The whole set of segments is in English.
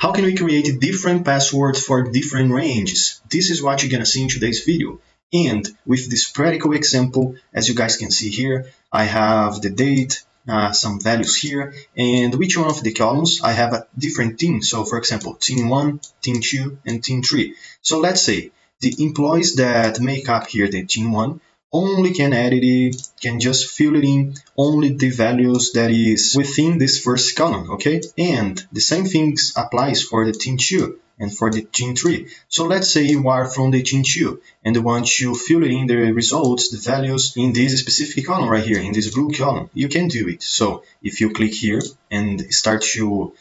How can we create different passwords for different ranges? This is what you're going to see in today's video. And with this practical example, as you guys can see here, I have the date, some values here, and which one of the columns I have a different team. So for example, team 1, team 2, and team 3. So let's say the employees that make up here the team 1 only can edit it, can just fill it in only the values that is within this first column, okay? And the same things applies for the team 2 and for the team 3. So let's say you are from the team 2 and you want to fill in the results, the values in this specific column right here, in this blue column. You can do it. So if you click here and start to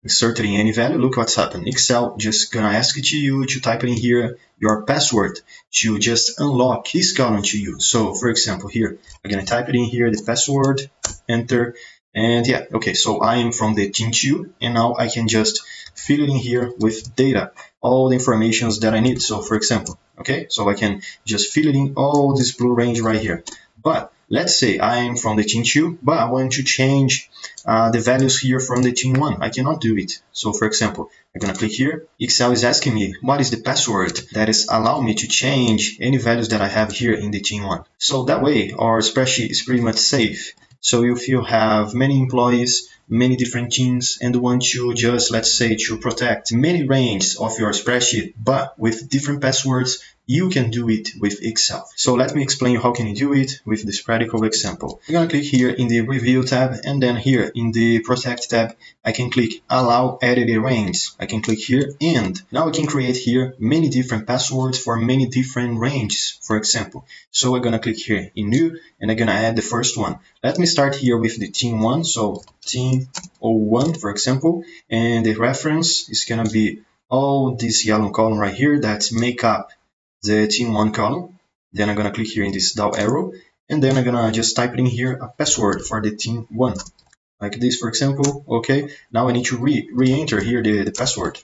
insert in any value, look what's happened. Excel just gonna ask it to you to type in here your password to just unlock this column to you. So for example, here, I'm gonna type it in here, the password, enter, and yeah, okay, so I am from the team 2, and now I can just fill it in here with data, all the informations that I need. So for example, okay, so I can just fill it in all this blue range right here. But let's say I am from the team 2, but I want to change the values here from the team 1. I cannot do it. So for example, I'm going to click here. Excel is asking me what is the password that is allowing me to change any values that I have here in the team 1. So that way our spreadsheet is pretty much safe. So if you have many employees, many different teams, and want to just, let's say, to protect many ranges of your spreadsheet, but with different passwords, you can do it with Excel. So let me explain how can you do it with this practical example. I'm going to click here in the Review tab, and then here in the Protect tab, I can click Allow Edit Range. I can click here, and now I can create here many different passwords for many different ranges, for example. So I'm going to click here in New, and I'm going to add the first one. Let me start here with the team 1, so team 01, for example, and the reference is going to be all this yellow column right here that make up the team 1 column. Then I'm going to click here in this down arrow, and then I'm going to just type in here a password for the team 1, like this, for example. Okay, now I need to re-enter here the password.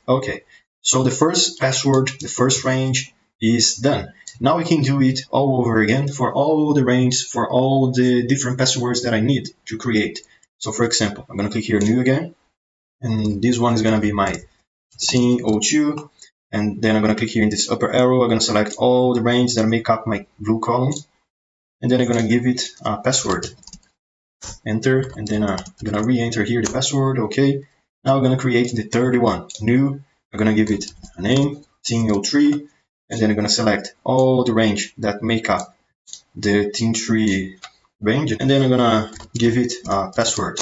Okay, so the first password, the first range is done. Now I can do it all over again for all the ranges, for all the different passwords that I need to create. So for example, I'm going to click here New again, and this one is going to be my C02. And then I'm going to click here in this upper arrow. I'm going to select all the ranges that make up my blue column. And then I'm going to give it a password. Enter. And then I'm going to re-enter here the password. Okay. Now I'm going to create the third one. New. I'm going to give it a name, Team03. And then I'm going to select all the range that make up the Team3 range. And then I'm going to give it a password.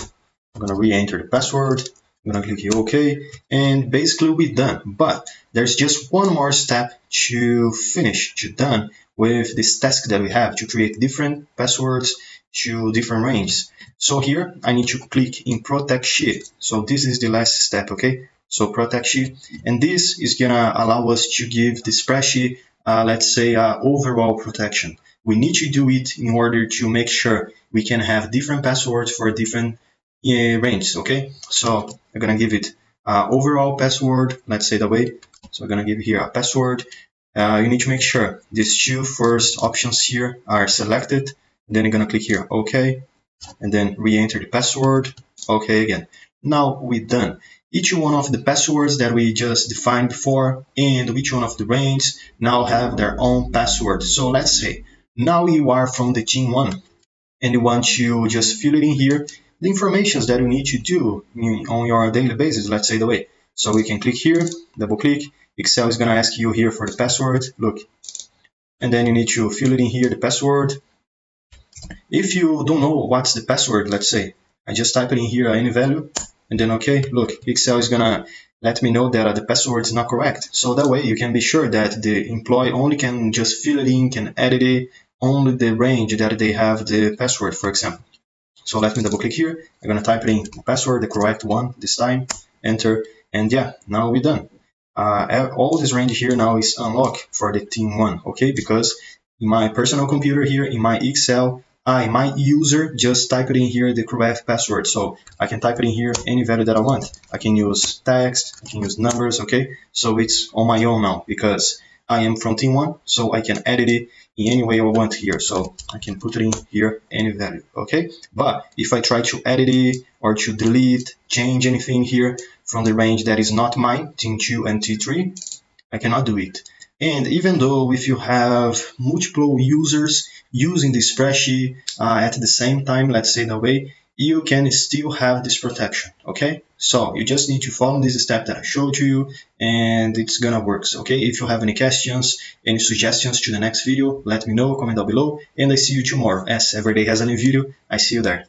I'm going to re-enter the password. I'm going to click here OK, and basically we're done. But there's just one more step to finish, to done with this task that we have to create different passwords to different ranges. So here I need to click in Protect Sheet. So this is the last step, okay? So Protect Sheet, and this is gonna allow us to give the spreadsheet, let's say, overall protection. We need to do it in order to make sure we can have different passwords for different ranges, okay? So I'm gonna give it overall password, let's say that way. So I'm gonna give here a password. You need to make sure these two first options here are selected. Then you're gonna click here OK, and then re-enter the password. OK again. Now we're done. Each one of the passwords that we just defined before and each one of the ranges now have their own password. So let's say now you are from the team 1 and you want to just fill it in here the information that you need to do on your daily basis, let's say the way. So we can click here, double click. Excel is going to ask you here for the password. Look, and then you need to fill it in here, the password. If you don't know what's the password, let's say I just type it in here any value, and then okay, look, Excel is gonna let me know that the password is not correct. So that way you can be sure that the employee only can just fill it in, can edit it, only the range that they have the password, for example. So let me double click here. I'm gonna type in the password, the correct one this time, enter, and yeah, now we're done. All this range here now is unlocked for the team 1, okay? Because in my personal computer here, in my Excel, my user just type it in here the correct password. So I can type it in here any value that I want. I can use text, I can use numbers, okay? So it's on my own now because I am from team 1, so I can edit it in any way I want here. So I can put it in here any value, okay? But if I try to edit it or to delete, change anything here, from the range that is not mine, T2 and T3, I cannot do it. And even though if you have multiple users using the spreadsheet at the same time, let's say that way, you can still have this protection, okay? So you just need to follow this step that I showed you and it's gonna work, okay? If you have any questions, any suggestions to the next video, let me know, comment down below, and I see you tomorrow. As every day has a new video, I see you there.